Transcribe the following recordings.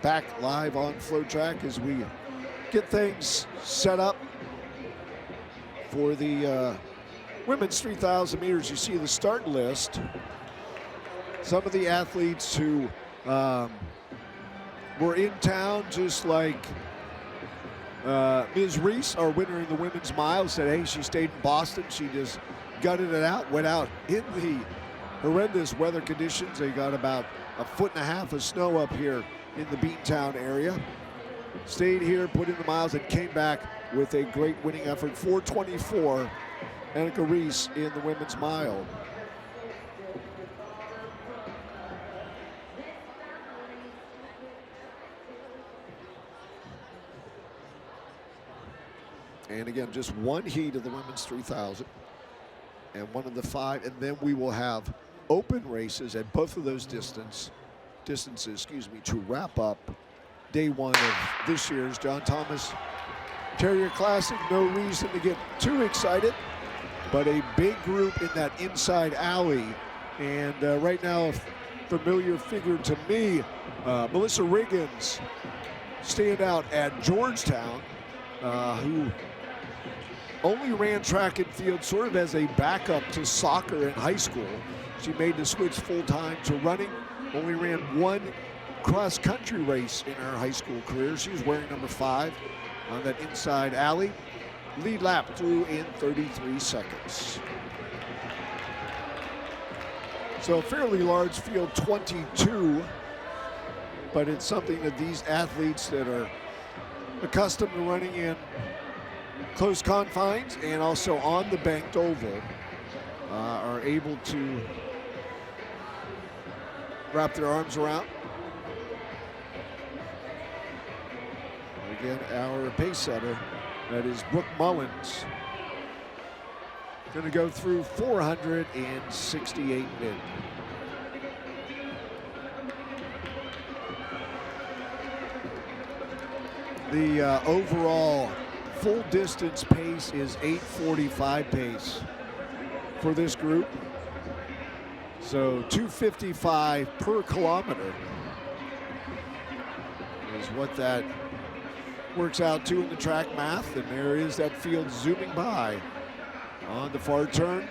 back live on FloTrack as we get things set up for the women's 3,000 meters. You see the start list. Some of the athletes who were in town, just like Ms. Reese, our winner in the women's mile, said, hey, she stayed in Boston. She just gutted it out, went out in the horrendous weather conditions. They got about 1.5 feet of snow up here in the Beantown area. Stayed here, put in the miles, and came back with a great winning effort. 4:24, Annika Reese in the women's mile. And again, just one heat of the women's 3,000 and one of the 5, and then we will have open races at both of those distances, to wrap up day one of this year's John Thomas Terrier Classic. No reason to get too excited, but a big group in that inside alley. And right now, a familiar figure to me, Melissa Riggins, standout at Georgetown, who only ran track and field sort of as a backup to soccer in high school. She made the switch full-time to running, only ran one cross-country race in her high school career. She was wearing number 5 on that inside alley. Lead lap through in 33 seconds. So a fairly large field, 22, but it's something that these athletes that are accustomed to running in close confines and also on the banked oval are able to wrap their arms around. And again, our pace setter, that is Brooke Mullins, going to go through 468 mid. The overall full distance pace is 8:45 pace for this group. So 2:55 per kilometer is what that works out to in the track math. And there is that field zooming by on the far turn.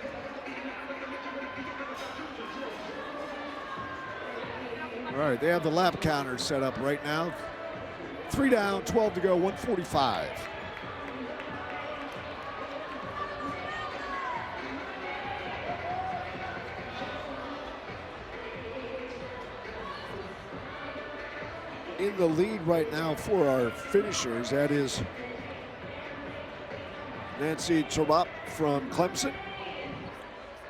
All right, they have the lap counter set up right now. 3 down, 12 to go, 1:45. In the lead right now for our finishers, that is Nancy Chobop from Clemson.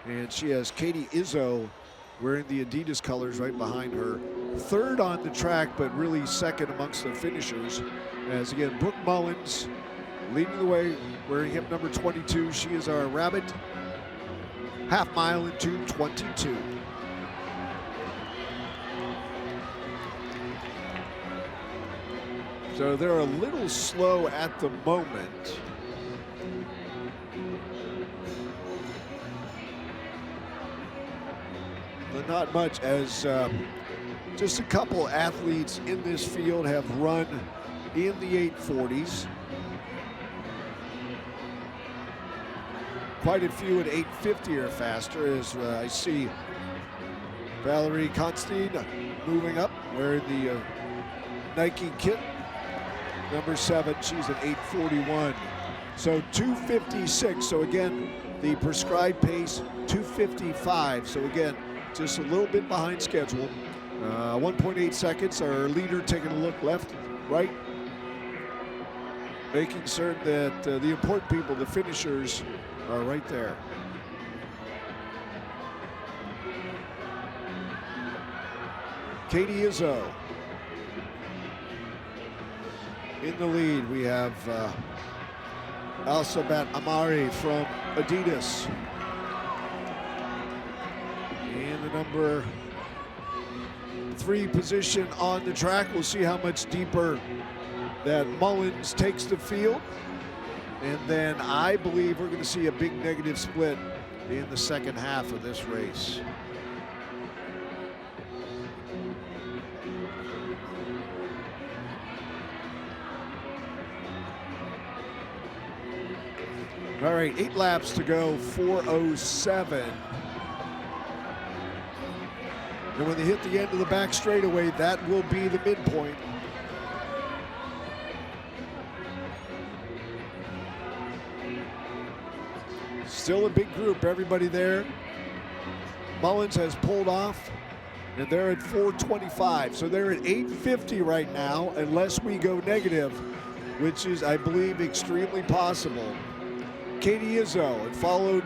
And she has Katie Izzo wearing the Adidas colors right behind her. Third on the track, but really second amongst the finishers. As again, Brooke Mullins leading the way, wearing hip number 22. She is our rabbit. Half mile in 2:22. So they're a little slow at the moment. But not much, as just a couple athletes in this field have run in the 840s. Quite a few at 850 or faster, as I see Valerie Constein moving up, wearing the Nike kit. Number 7, she's at 841. So 256. So again, the prescribed pace, 255. So again, just a little bit behind schedule. 1.8 seconds. Our leader taking a look left, right, making certain that the important people, the finishers, are right there. Katie Izzo in the lead. We have Alsabat Amari from Adidas. And the number 3 position on the track. We'll see how much deeper that Mullins takes the field. And then I believe we're going to see a big negative split in the second half of this race. All right, 8 laps to go, 4:07. And when they hit the end of the back straightaway, that will be the midpoint. Still a big group, everybody there. Mullins has pulled off, and they're at 4:25. So they're at 8:50 right now, unless we go negative, which is, I believe, extremely possible. Katie Izzo had followed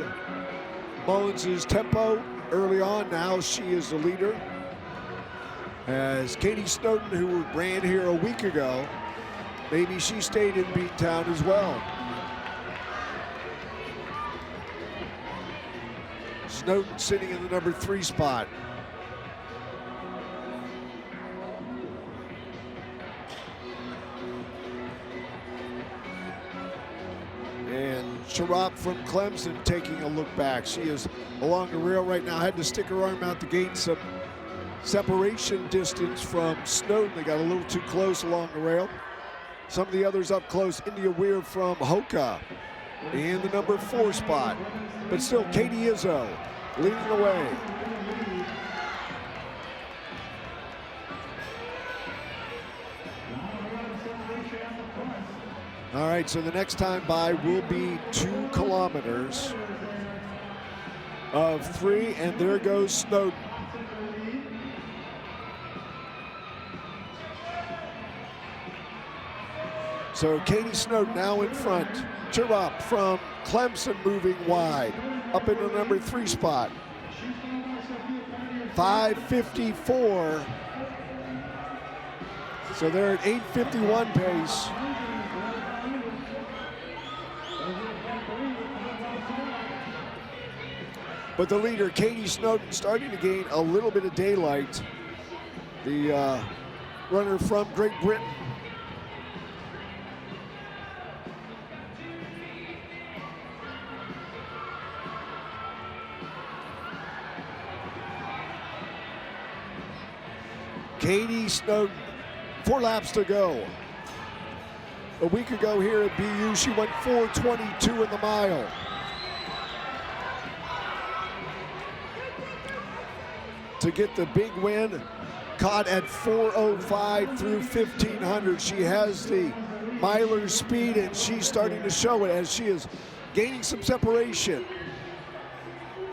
Mullins' tempo early on. Now she is the leader. As Katie Snowden, who ran here a week ago, maybe she stayed in Beantown as well. Snowden sitting in the number 3 spot. And Sharop from Clemson taking a look back. She is along the rail right now. Had to stick her arm out to gain some separation distance from Snowden. They got a little too close along the rail. Some of the others up close. India Weir from Hoka in the number 4 spot. But still, Katie Izzo leading the way. All right, so the next time by will be 2 kilometers of 3, and there goes Snowden. So Katie Snowden now in front. Chirop from Clemson moving wide, up in the number 3 spot. 5:54. So they're at 8:51 pace. But the leader, Katie Snowden, starting to gain a little bit of daylight. The runner from Great Britain. Katie Snowden, 4 laps to go. A week ago here at BU, she went 4:22 in the mile. To get the big win, caught at 4:05 through 1500. She has the miler speed, and she's starting to show it as she is gaining some separation.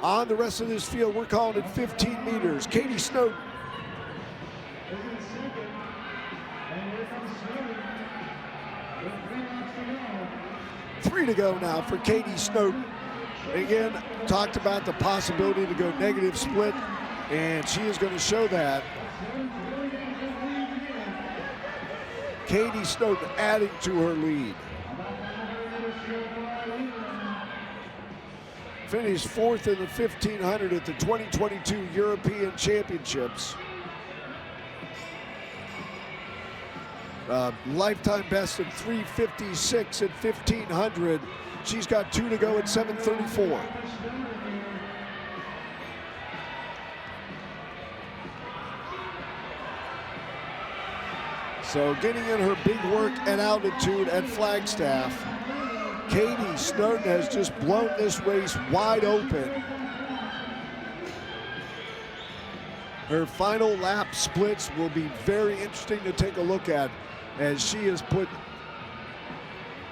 On the rest of this field, we're calling it 15 meters. Katie Snowden. Three to go now for Katie Snowden. Again, talked about the possibility to go negative split, and she is going to show that. Katie Snowden adding to her lead. Finished 4th in the 1500 at the 2022 European Championships. Lifetime best of 3:56 at 1500. She's got 2 to go at 7:34. So getting in her big work at altitude at Flagstaff. Katie Snowden has just blown this race wide open. Her final lap splits will be very interesting to take a look at, as she has put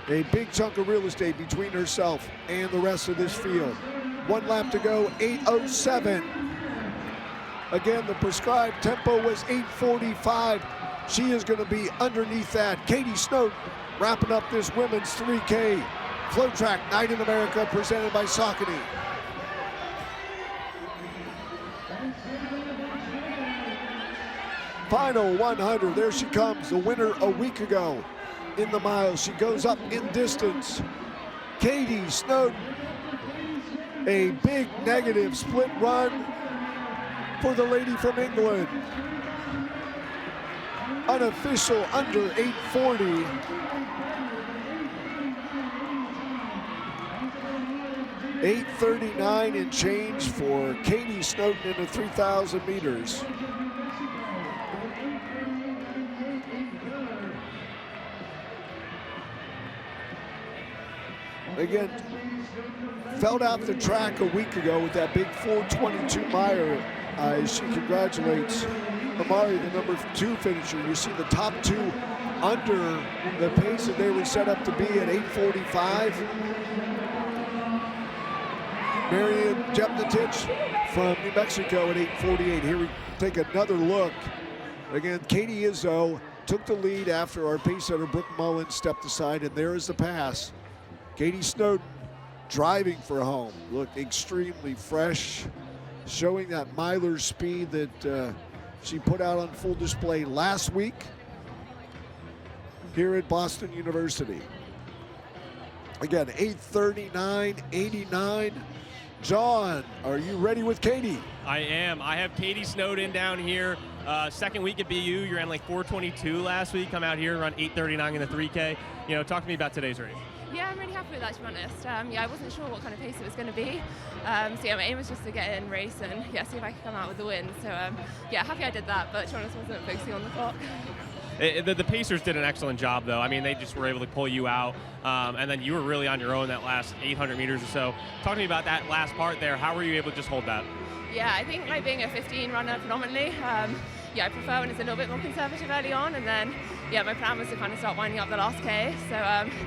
a big chunk of real estate between herself and the rest of this field. 1 lap to go, 8:07. Again, the prescribed tempo was 8:45. She is going to be underneath that. Katie Snowden wrapping up this women's 3K FloTrack Night in America presented by Saucony. Final 100, there she comes, the winner a week ago in the mile. She goes up in distance. Katie Snowden, a big negative split run for the lady from England. Unofficial under 8:40. $8:39 and change for Katie Snowden in the 3,000 meters. Again, felled out the track a week ago with that big 4:22 mile. She congratulates Amari, the number 2 finisher. You see the top 2 under the pace that they were set up to be at 8:45. Marian Jepnatich from New Mexico at 8:48. Here we take another look. Again, Katie Izzo took the lead after our pace setter Brooke Mullen stepped aside, and there is the pass. Katie Snowden driving for home. Looked extremely fresh, showing that miler speed that she put out on full display last week here at Boston University. Again, 8:39.89. John, are you ready with Katie? I am. I have Katie Snowden down here. Second week at BU. You ran like 4:22 last week. Come out here, run 8:39 in the 3K. You know, talk to me about today's race. Yeah, I'm really happy with that, to be honest. I wasn't sure what kind of pace it was going to be. So yeah, my aim was just to get in, race, and yeah, see if I could come out with the win. So yeah, happy I did that, but to be honest, wasn't focusing on the clock. The Pacers did an excellent job, though. I mean, they just were able to pull you out, and then you were really on your own that last 800 meters or so. Talk to me about that last part there. How were you able to just hold that? Yeah, I think like being a 15 runner predominantly, yeah, I prefer when it's a little bit more conservative early on, and then yeah, my plan was to kind of start winding up the last K. So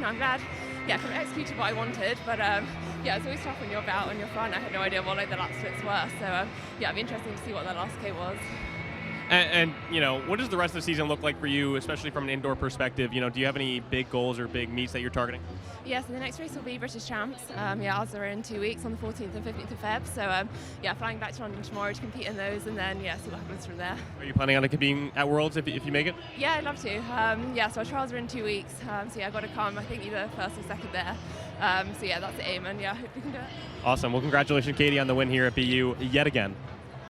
no, I'm glad. Yeah, kind of executed what I wanted, but yeah, it's always tough when you're out on your front. I had no idea what like the lap splits were, so yeah, it'd be interesting to see what that last K was. And you know, what does the rest of the season look like for you, especially from an indoor perspective? You know, do you have any big goals or big meets that you're targeting? Yeah, so the next race will be British Champs. Yeah, ours are in 2 weeks on the 14th and 15th of Feb. So yeah, flying back to London tomorrow to compete in those, and then yeah, see what happens from there. Are you planning on competing at Worlds if you make it? Yeah, I'd love to. Yeah, so our trials are in 2 weeks. So yeah, I've got to come. I think either first or second there. So yeah, that's the aim, and yeah, I hope we can do it. Awesome. Well, congratulations, Katie, on the win here at BU yet again.